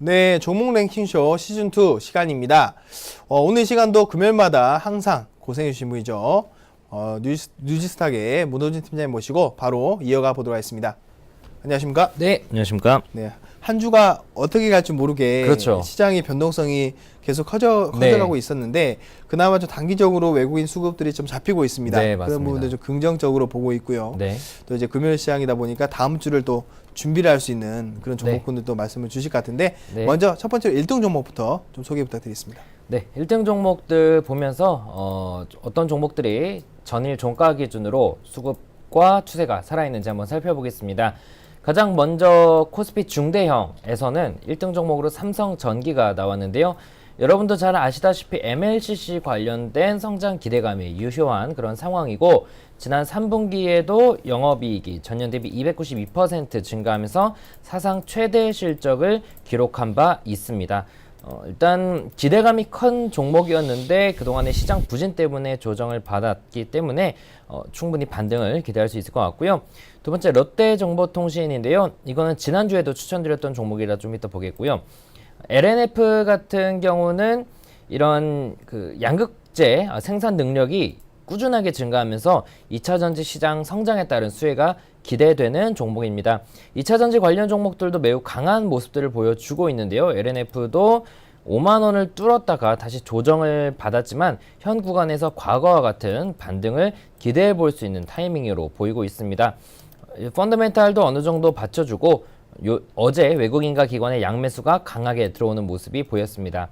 네, 종목 랭킹쇼 시즌2 시간입니다. 오늘 시간도 금요일마다 항상 고생해주신 분이죠. 뉴지스탁의 문호준 팀장님 모시고 바로 이어가 보도록 하겠습니다. 안녕하십니까? 네, 안녕하십니까? 네, 한 주가 어떻게 갈지 모르게 그렇죠. 시장의 변동성이 계속 커져가고 있었는데 그나마 좀 단기적으로 외국인 수급들이 좀 잡히고 있습니다. 네, 그런 맞습니다. 부분들 좀 긍정적으로 보고 있고요. 네. 또 이제 금요일 시장이다 보니까 다음 주를 또 준비를 할 수 있는 그런 종목군들도 말씀을 주실 것 같은데 네. 먼저 첫 번째로 1등 종목부터 좀 소개 부탁드리겠습니다. 네, 1등 종목들 보면서 어떤 종목들이 전일 종가 기준으로 수급과 추세가 살아있는지 한번 살펴보겠습니다. 가장 먼저 코스피 중대형에서는 1등 종목으로 삼성전기가 나왔는데요. 여러분도 잘 아시다시피 MLCC 관련된 성장 기대감이 유효한 그런 상황이고 지난 3분기에도 영업이익이 전년 대비 292% 증가하면서 사상 최대 실적을 기록한 바 있습니다. 일단 기대감이 큰 종목이었는데 그동안의 시장 부진 때문에 조정을 받았기 때문에 충분히 반등을 기대할 수 있을 것 같고요. 두 번째 롯데정보통신인데요. 이거는 지난주에도 추천드렸던 종목이라 좀 이따 보겠고요. LNF 같은 경우는 이런 그 양극재 생산 능력이 꾸준하게 증가하면서 2차전지 시장 성장에 따른 수혜가 기대되는 종목입니다. 2차전지 관련 종목들도 매우 강한 모습들을 보여주고 있는데요. LNF도 5만 원을 뚫었다가 다시 조정을 받았지만 현 구간에서 과거와 같은 반등을 기대해 볼 수 있는 타이밍으로 보이고 있습니다. 펀더멘탈도 어느 정도 받쳐주고 어제 외국인과 기관의 양매수가 강하게 들어오는 모습이 보였습니다.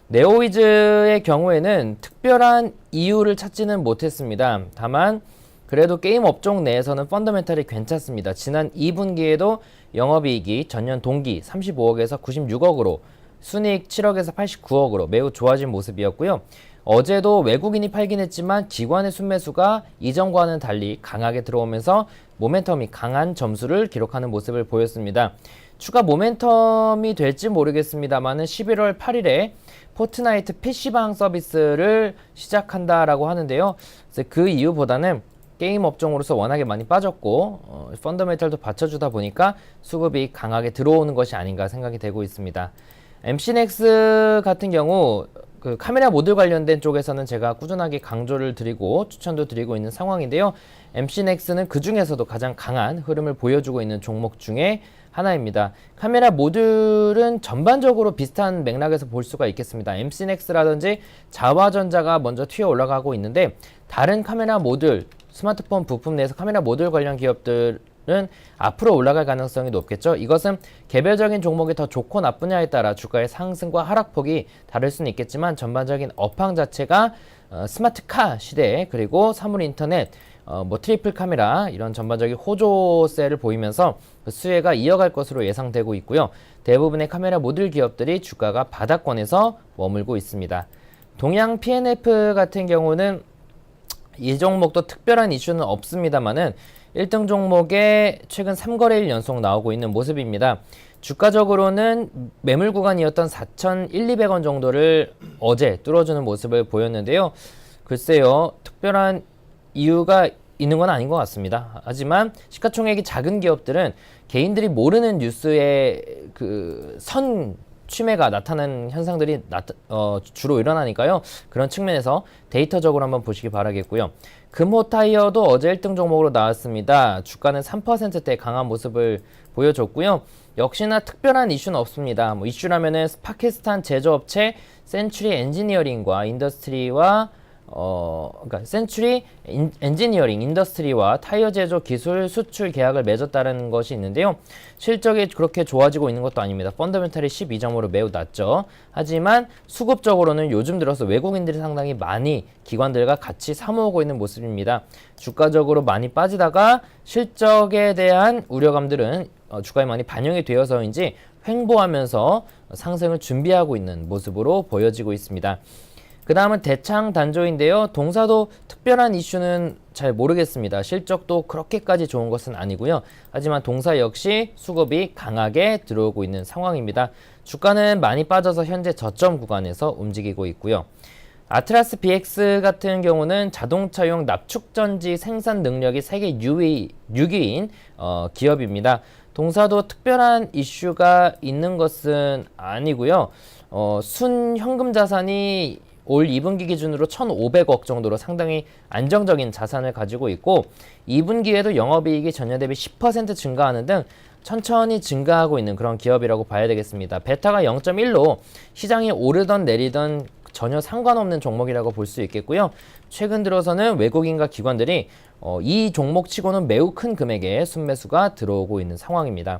네오위즈의 경우에는 특별한 이유를 찾지는 못했습니다. 다만 그래도 게임 업종 내에서는 펀더멘탈이 괜찮습니다. 지난 2분기에도 영업이익이 전년 동기 35억에서 96억으로 순이익 7억에서 89억으로 매우 좋아진 모습이었고요. 어제도 외국인이 팔긴 했지만 기관의 순매수가 이전과는 달리 강하게 들어오면서 모멘텀이 강한 점수를 기록하는 모습을 보였습니다. 추가 모멘텀이 될지 모르겠습니다만 11월 8일에 포트나이트 PC방 서비스를 시작한다라고 하는데요. 그 이유보다는 게임 업종으로서 워낙에 많이 빠졌고 펀더멘탈도 받쳐주다 보니까 수급이 강하게 들어오는 것이 아닌가 생각이 되고 있습니다. MC넥스 같은 경우 그 카메라 모듈 관련된 쪽에서는 제가 꾸준하게 강조를 드리고 추천도 드리고 있는 상황인데요. MC넥스는 그 중에서도 가장 강한 흐름을 보여주고 있는 종목 중에 하나입니다. 카메라 모듈은 전반적으로 비슷한 맥락에서 볼 수가 있겠습니다. MC넥스라든지 자화전자가 먼저 튀어 올라가고 있는데 다른 카메라 모듈, 스마트폰 부품 내에서 카메라 모듈 관련 기업들은 앞으로 올라갈 가능성이 높겠죠. 이것은 개별적인 종목이 더 좋고 나쁘냐에 따라 주가의 상승과 하락폭이 다를 수는 있겠지만 전반적인 업황 자체가 스마트카 시대 그리고 사물 인터넷 트리플 카메라 이런 전반적인 호조세를 보이면서 그 수혜가 이어갈 것으로 예상되고 있고요. 대부분의 카메라 모듈 기업들이 주가가 바닥권에서 머물고 있습니다. 동양 PNF 같은 경우는 이 종목도 특별한 이슈는 없습니다만은 1등 종목에 최근 3거래일 연속 나오고 있는 모습입니다. 주가적으로는 매물 구간이었던 4,100~200원 정도를 어제 뚫어주는 모습을 보였는데요. 글쎄요, 특별한 이유가 있는 건 아닌 것 같습니다. 하지만 시가총액이 작은 기업들은 개인들이 모르는 뉴스에 그 취매가 나타나는 현상들이 주로 일어나니까요. 그런 측면에서 데이터적으로 한번 보시기 바라겠고요. 금호타이어도 어제 1등 종목으로 나왔습니다. 주가는 3%대 강한 모습을 보여줬고요. 역시나 특별한 이슈는 없습니다. 이슈라면은 파키스탄 제조업체 센츄리 엔지니어링과 인더스트리와 그러니까 센츄리 엔지니어링 인더스트리와 타이어 제조 기술 수출 계약을 맺었다는 것이 있는데요. 실적이 그렇게 좋아지고 있는 것도 아닙니다. 펀더멘탈이 12점으로 매우 낮죠. 하지만 수급적으로는 요즘 들어서 외국인들이 상당히 많이 기관들과 같이 사모으고 있는 모습입니다. 주가적으로 많이 빠지다가 실적에 대한 우려감들은 주가에 많이 반영이 되어서인지 횡보하면서 상승을 준비하고 있는 모습으로 보여지고 있습니다. 그 다음은 대창 단조인데요. 동사도 특별한 이슈는 잘 모르겠습니다. 실적도 그렇게까지 좋은 것은 아니고요. 하지만 동사 역시 수급이 강하게 들어오고 있는 상황입니다. 주가는 많이 빠져서 현재 저점 구간에서 움직이고 있고요. 아트라스 BX 같은 경우는 자동차용 납축전지 생산 능력이 세계 6위인 기업입니다. 동사도 특별한 이슈가 있는 것은 아니고요. 순 현금 자산이 올 2분기 기준으로 1,500억 정도로 상당히 안정적인 자산을 가지고 있고 2분기에도 영업이익이 전년 대비 10% 증가하는 등 천천히 증가하고 있는 그런 기업이라고 봐야 되겠습니다. 베타가 0.1로 시장이 오르던 내리던 전혀 상관없는 종목이라고 볼 수 있겠고요. 최근 들어서는 외국인과 기관들이 이 종목치고는 매우 큰 금액의 순매수가 들어오고 있는 상황입니다.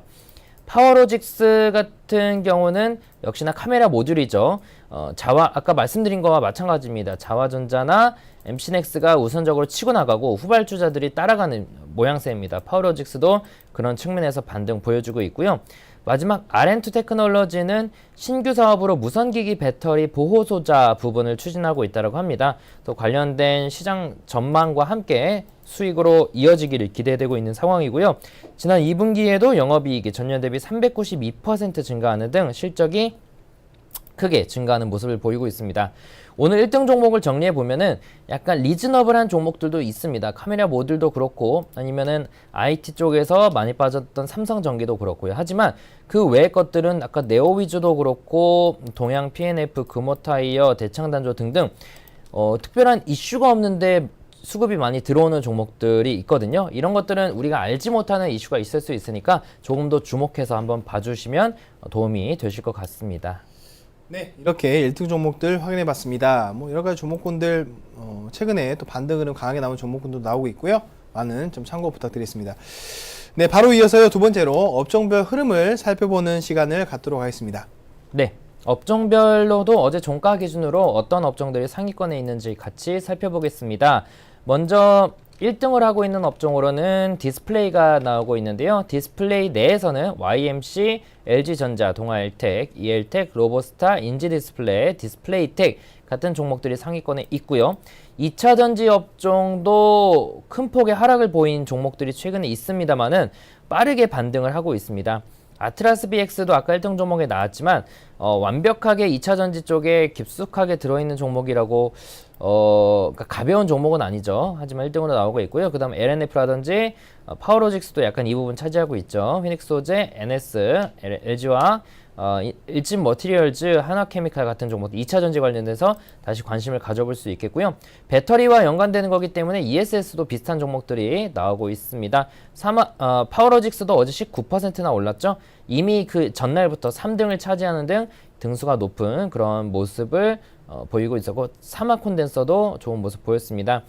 파워로직스 같은 경우는 역시나 카메라 모듈이죠. 아까 말씀드린 거와 마찬가지입니다. 자화전자나 MC넥스가 우선적으로 치고 나가고 후발주자들이 따라가는 모양새입니다. 파워로직스도 그런 측면에서 반등 보여주고 있고요. 마지막 R&2 테크놀로지는 신규 사업으로 무선기기 배터리 보호소자 부분을 추진하고 있다고 합니다. 또 관련된 시장 전망과 함께 수익으로 이어지기를 기대되고 있는 상황이고요. 지난 2분기에도 영업이익이 전년 대비 392% 증가하는 등 실적이 크게 증가하는 모습을 보이고 있습니다. 오늘 1등 종목을 정리해 보면은 약간 리즈너블한 종목들도 있습니다. 카메라 모듈도 그렇고 아니면은 IT 쪽에서 많이 빠졌던 삼성전기도 그렇고요. 하지만 그 외의 것들은 아까 네오위즈도 그렇고 동양 P&F, 금호타이어, 대창단조 등등 특별한 이슈가 없는데 수급이 많이 들어오는 종목들이 있거든요. 이런 것들은 우리가 알지 못하는 이슈가 있을 수 있으니까 조금 더 주목해서 한번 봐주시면 도움이 되실 것 같습니다. 네, 이렇게 1등 종목들 확인해 봤습니다. 뭐 여러 가지 종목군들 최근에 또 반등 흐름 강하게 나온 종목군도 나오고 있고요. 많은 좀 참고 부탁드리겠습니다. 네, 바로 이어서요. 두 번째로 업종별 흐름을 살펴보는 시간을 갖도록 하겠습니다. 네, 업종별로도 어제 종가 기준으로 어떤 업종들이 상위권에 있는지 같이 살펴보겠습니다. 먼저 1등을 하고 있는 업종으로는 디스플레이가 나오고 있는데요. 디스플레이 내에서는 YMC, LG전자, 동아일텍, EL텍, 로보스타, 인지디스플레이, 디스플레이텍 같은 종목들이 상위권에 있고요. 2차 전지 업종도 큰 폭의 하락을 보인 종목들이 최근에 있습니다만은 빠르게 반등을 하고 있습니다. 아트라스 BX도 아까 1등 종목에 나왔지만 완벽하게 2차 전지 쪽에 깊숙하게 들어있는 종목이라고 그러니까 가벼운 종목은 아니죠. 하지만 1등으로 나오고 있고요. 그 다음 LNF라든지 파워로직스도 약간 이 부분 차지하고 있죠. 휘닉스소재, NS, LG와 일진 머티리얼즈, 한화케미칼 같은 종목들 2차 전지 관련돼서 다시 관심을 가져볼 수 있겠고요. 배터리와 연관되는 거기 때문에 ESS도 비슷한 종목들이 나오고 있습니다. 파워로직스도 어제 19%나 올랐죠. 이미 그 전날부터 3등을 차지하는 등 등수가 높은 그런 모습을 보이고 있었고 사마콘덴서도 좋은 모습 보였습니다.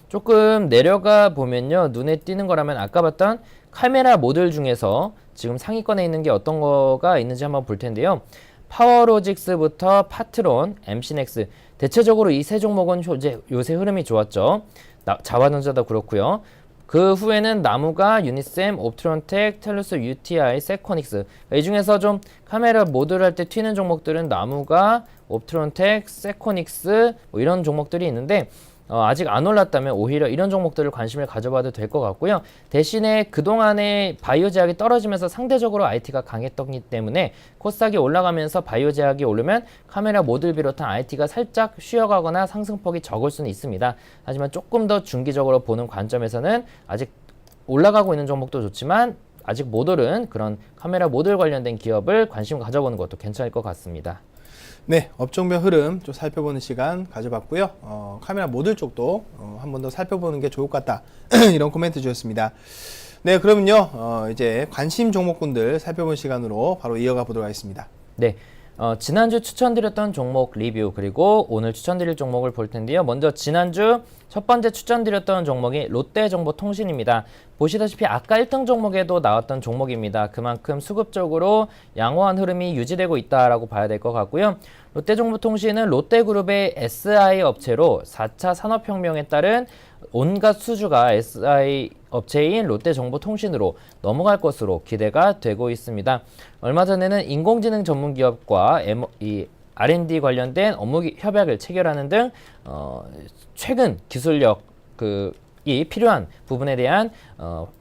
조금 내려가 보면요. 눈에 띄는 거라면 아까 봤던 카메라 모듈 중에서 지금 상위권에 있는 게 어떤 거가 있는지 한번 볼 텐데요. 파워로직스부터 파트론, MC넥스 대체적으로 이 세 종목은 요새 흐름이 좋았죠. 자화전자도 그렇고요. 그 후에는 나무가, 유니셈, 옵트론텍, 텔루스, UTI, 세코닉스 이 중에서 좀 카메라 모듈 할 때 튀는 종목들은 나무가, 옵트론텍, 세코닉스 뭐 이런 종목들이 있는데 아직 안 올랐다면 오히려 이런 종목들을 관심을 가져봐도 될 것 같고요. 대신에 그동안에 바이오 제약이 떨어지면서 상대적으로 IT가 강했기 때문에 코스닥이 올라가면서 바이오 제약이 오르면 카메라 모듈 비롯한 IT가 살짝 쉬어가거나 상승폭이 적을 수는 있습니다. 하지만 조금 더 중기적으로 보는 관점에서는 아직 올라가고 있는 종목도 좋지만 아직 못 오른 그런 카메라 모듈 관련된 기업을 관심 가져보는 것도 괜찮을 것 같습니다. 네, 업종별 흐름 좀 살펴보는 시간 가져봤고요. 카메라 모듈 쪽도 한 번 더 살펴보는 게 좋을 것 같다. 이런 코멘트 주셨습니다. 네, 그러면요. 이제 관심 종목군들 살펴본 시간으로 바로 이어가 보도록 하겠습니다. 네. 지난주 추천드렸던 종목 리뷰 그리고 오늘 추천드릴 종목을 볼 텐데요. 먼저 지난주 첫 번째 추천드렸던 종목이 롯데정보통신입니다. 보시다시피 아까 1등 종목에도 나왔던 종목입니다. 그만큼 수급적으로 양호한 흐름이 유지되고 있다라고 봐야 될 것 같고요. 롯데정보통신은 롯데그룹의 SI 업체로 4차 산업혁명에 따른 온갖 수주가 SI 업체인 롯데정보통신으로 넘어갈 것으로 기대가 되고 있습니다. 얼마 전에는 인공지능 전문 기업과 R&D 관련된 업무 협약을 체결하는 등 최근 기술력이 필요한 부분에 대한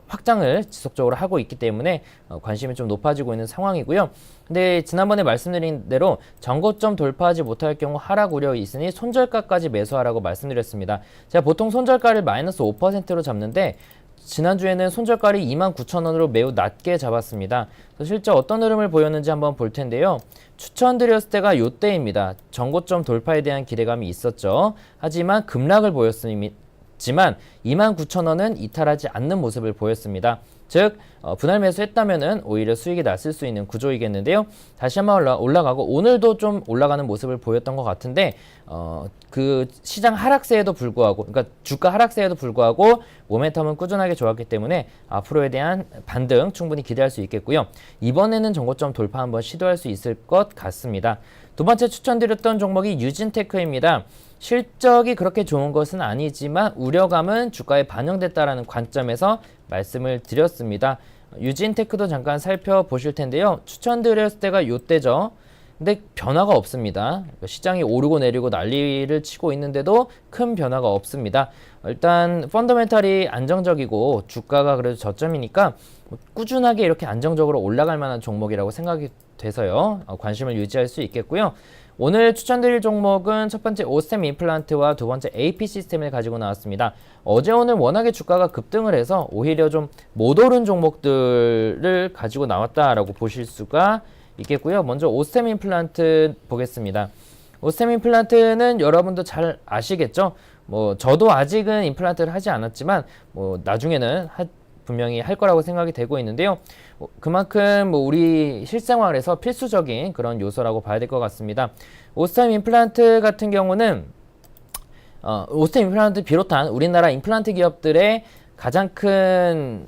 확장을 지속적으로 하고 있기 때문에 관심이 좀 높아지고 있는 상황이고요. 근데 지난번에 말씀드린 대로 전고점 돌파하지 못할 경우 하락 우려가 있으니 손절가까지 매수하라고 말씀드렸습니다. 제가 보통 손절가를 마이너스 5%로 잡는데 지난주에는 손절가를 29,000원으로 매우 낮게 잡았습니다. 실제 어떤 흐름을 보였는지 한번 볼 텐데요. 추천드렸을 때가 이때입니다. 전고점 돌파에 대한 기대감이 있었죠. 하지만 급락을 보였지만 29,000원은 이탈하지 않는 모습을 보였습니다. 즉 분할 매수했다면은 오히려 수익이 났을 수 있는 구조이겠는데요. 다시 한번 올라가고 오늘도 좀 올라가는 모습을 보였던 것 같은데 그 시장 하락세에도 불구하고, 그러니까 주가 하락세에도 불구하고 모멘텀은 꾸준하게 좋았기 때문에 앞으로에 대한 반등 충분히 기대할 수 있겠고요. 이번에는 전고점 돌파 한번 시도할 수 있을 것 같습니다. 두 번째 추천드렸던 종목이 유진테크입니다. 실적이 그렇게 좋은 것은 아니지만 우려감은 주가에 반영됐다라는 관점에서 말씀을 드렸습니다. 유진테크도 잠깐 살펴보실 텐데요. 추천드렸을 때가 이때죠. 근데 변화가 없습니다. 시장이 오르고 내리고 난리를 치고 있는데도 큰 변화가 없습니다. 일단 펀더멘탈이 안정적이고 주가가 그래도 저점이니까 꾸준하게 이렇게 안정적으로 올라갈 만한 종목이라고 생각이 돼서요. 관심을 유지할 수 있겠고요. 오늘 추천드릴 종목은 첫 번째 오스템 임플란트와 두 번째 AP 시스템을 가지고 나왔습니다. 어제 오늘 워낙에 주가가 급등을 해서 오히려 좀 못 오른 종목들을 가지고 나왔다라고 보실 수가 있겠고요. 먼저 오스템 임플란트 보겠습니다. 오스템 임플란트는 여러분도 잘 아시겠죠? 저도 아직은 임플란트를 하지 않았지만 나중에는 분명히 할 거라고 생각이 되고 있는데요. 그만큼 우리 실생활에서 필수적인 그런 요소라고 봐야 될 것 같습니다. 오스템 임플란트 같은 경우는 오스템 임플란트 비롯한 우리나라 임플란트 기업들의 가장 큰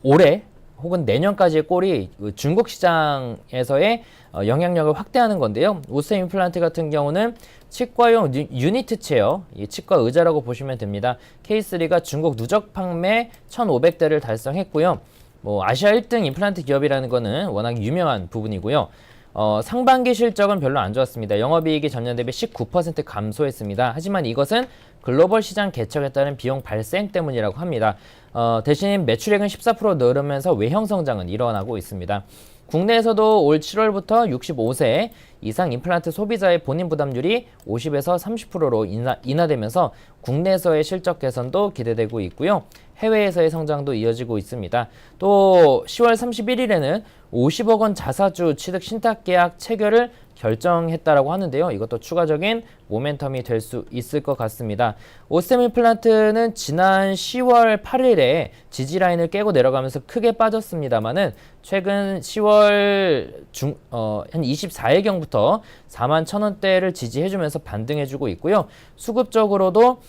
올해 혹은 내년까지의 골이 중국 시장에서의 영향력을 확대하는 건데요. 오스템 임플란트 같은 경우는 치과용 유니트 체어, 치과 의자라고 보시면 됩니다. K3가 중국 누적 판매 1,500대를 달성했고요. 아시아 1등 임플란트 기업이라는 거는 워낙 유명한 부분이고요. 상반기 실적은 별로 안 좋았습니다. 영업이익이 전년 대비 19% 감소했습니다. 하지만 이것은 글로벌 시장 개척에 따른 비용 발생 때문이라고 합니다. 대신 매출액은 14% 늘으면서 외형 성장은 일어나고 있습니다. 국내에서도 올 7월부터 65세 이상 임플란트 소비자의 본인 부담률이 50에서 30%로 인하되면서 국내에서의 실적 개선도 기대되고 있고요. 해외에서의 성장도 이어지고 있습니다. 또 10월 31일에는 50억 원 자사주 취득 신탁 계약 체결을 결정했다라고 하는데요. 이것도 추가적인 모멘텀이 될 수 있을 것 같습니다. 오스템 임플란트는 지난 10월 8일에 지지라인을 깨고 내려가면서 크게 빠졌습니다만은 최근 10월 한 24일경부터 41,000원대를 지지해주면서 반등해주고 있고요. 수급적으로도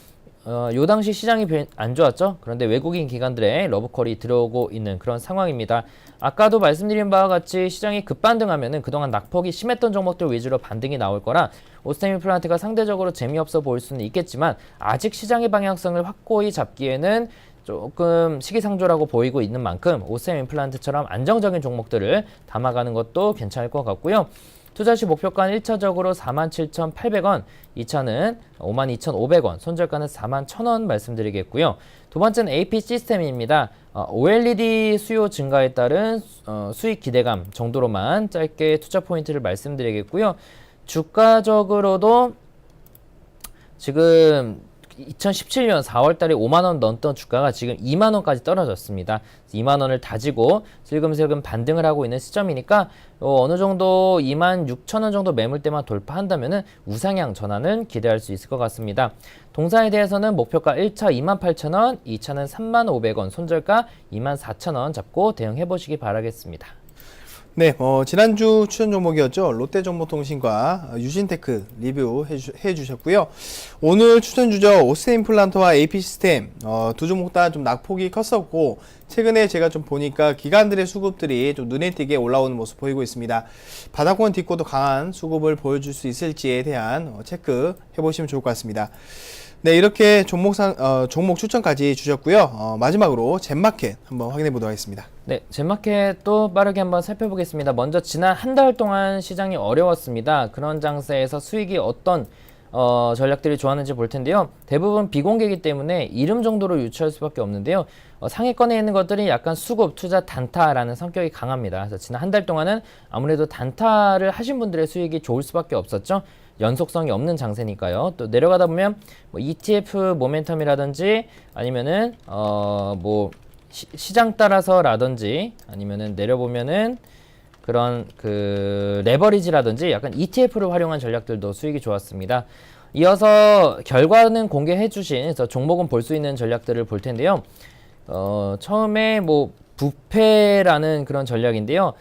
요 당시 시장이 안 좋았죠. 그런데 외국인 기관들의 러브콜이 들어오고 있는 그런 상황입니다. 아까도 말씀드린 바와 같이 시장이 급반등하면은 그동안 낙폭이 심했던 종목들 위주로 반등이 나올 거라 오스템 임플란트가 상대적으로 재미없어 보일 수는 있겠지만 아직 시장의 방향성을 확고히 잡기에는 조금 시기상조라고 보이고 있는 만큼 오스템 임플란트처럼 안정적인 종목들을 담아가는 것도 괜찮을 것 같고요. 투자시 목표가는 1차적으로 47,800원, 2차는 52,500원, 손절가는 41,000원 말씀드리겠고요. 두 번째는 AP 시스템입니다. OLED 수요 증가에 따른 수익 기대감 정도로만 짧게 투자 포인트를 말씀드리겠고요. 주가적으로도 지금 2017년 4월달에 5만원 넘던 주가가 지금 2만원까지 떨어졌습니다. 2만원을 다지고 슬금슬금 반등을 하고 있는 시점이니까 어느 정도 26,000원 정도 매물대만 돌파한다면 우상향 전환은 기대할 수 있을 것 같습니다. 동사에 대해서는 목표가 1차 28,000원, 2차는 35,500원, 손절가 24,000원 잡고 대응해 보시기 바라겠습니다. 네, 지난주 추천 종목이었죠. 롯데정보통신과 유진테크 리뷰해 주셨고요. 오늘 추천주죠. 오스템 임플란트와 AP 시스템 두 종목 다 좀 낙폭이 컸었고 최근에 제가 좀 보니까 기관들의 수급들이 좀 눈에 띄게 올라오는 모습 보이고 있습니다. 바닥권 딛고도 강한 수급을 보여줄 수 있을지에 대한 체크해 보시면 좋을 것 같습니다. 네, 이렇게 종목 추천까지 주셨고요. 마지막으로 젠마켓 한번 확인해 보도록 하겠습니다. 네, 젠마켓도 빠르게 한번 살펴보겠습니다. 먼저 지난 한 달 동안 시장이 어려웠습니다. 그런 장세에서 수익이 어떤 전략들이 좋았는지 볼 텐데요. 대부분 비공개이기 때문에 이름 정도로 유추할 수밖에 없는데요. 상위권에 있는 것들이 약간 수급, 투자, 단타라는 성격이 강합니다. 그래서 지난 한 달 동안은 아무래도 단타를 하신 분들의 수익이 좋을 수밖에 없었죠. 연속성이 없는 장세니까요. 또 내려가다 보면 ETF 모멘텀이라든지 아니면은 시장 따라서라든지 아니면은 내려보면은 그런 그 레버리지라든지 약간 ETF를 활용한 전략들도 수익이 좋았습니다. 이어서 결과는 공개해 주신 그래서 종목은 볼 수 있는 전략들을 볼 텐데요. 처음에 뭐 부패라는 그런 전략인데요.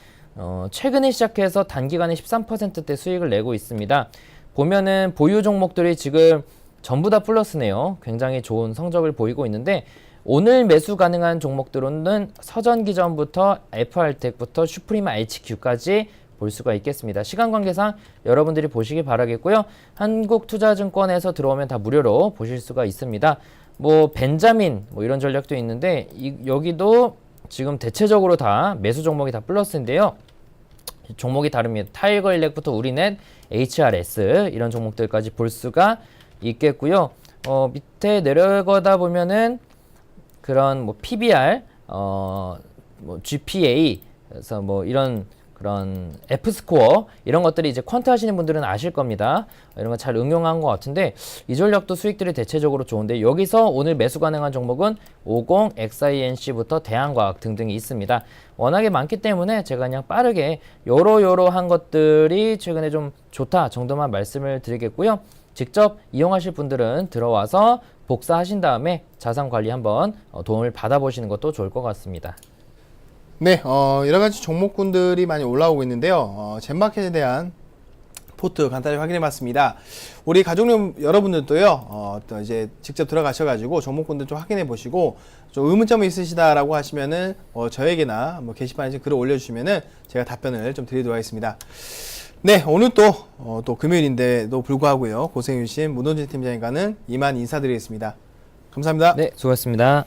최근에 시작해서 단기간에 13%대 수익을 내고 있습니다. 보면은 보유 종목들이 지금 전부 다 플러스네요. 굉장히 좋은 성적을 보이고 있는데 오늘 매수 가능한 종목들은 서전기전부터 FR텍부터 슈프리마 HQ까지 볼 수가 있겠습니다. 시간 관계상 여러분들이 보시기 바라겠고요. 한국투자증권에서 들어오면 다 무료로 보실 수가 있습니다. 뭐 벤자민 뭐 이런 전략도 있는데 여기도 지금 대체적으로 다 매수 종목이 다 플러스인데요. 종목이 다릅니다. 타이거일렉부터 우리넷, HRS 이런 종목들까지 볼 수가 있겠고요. 밑에 내려가다 보면은 그런 뭐 PBR, 뭐 GPA, 그래서 뭐 이런 그런 F스코어 이런 것들이 이제 퀀트 하시는 분들은 아실 겁니다. 이런 거 잘 응용한 것 같은데 이 전략도 수익들이 대체적으로 좋은데 여기서 오늘 매수 가능한 종목은 50, XINC부터 대한과학 등등이 있습니다. 워낙에 많기 때문에 제가 그냥 빠르게 요러한 것들이 최근에 좀 좋다 정도만 말씀을 드리겠고요. 직접 이용하실 분들은 들어와서 복사하신 다음에 자산 관리 한번 도움을 받아보시는 것도 좋을 것 같습니다. 네, 여러 가지 종목군들이 많이 올라오고 있는데요. 젠마켓에 대한 포트 간단히 확인해 봤습니다. 우리 가족 여러분들도요, 또 이제 직접 들어가셔가지고 종목군들 좀 확인해 보시고, 좀 의문점이 있으시다라고 하시면은, 저에게나 뭐 게시판에 글을 올려주시면은 제가 답변을 좀 드리도록 하겠습니다. 네, 오늘 또 금요일인데도 불구하고요, 고생해주신 문호진 팀장님과는 이만 인사드리겠습니다. 감사합니다. 네, 수고하셨습니다.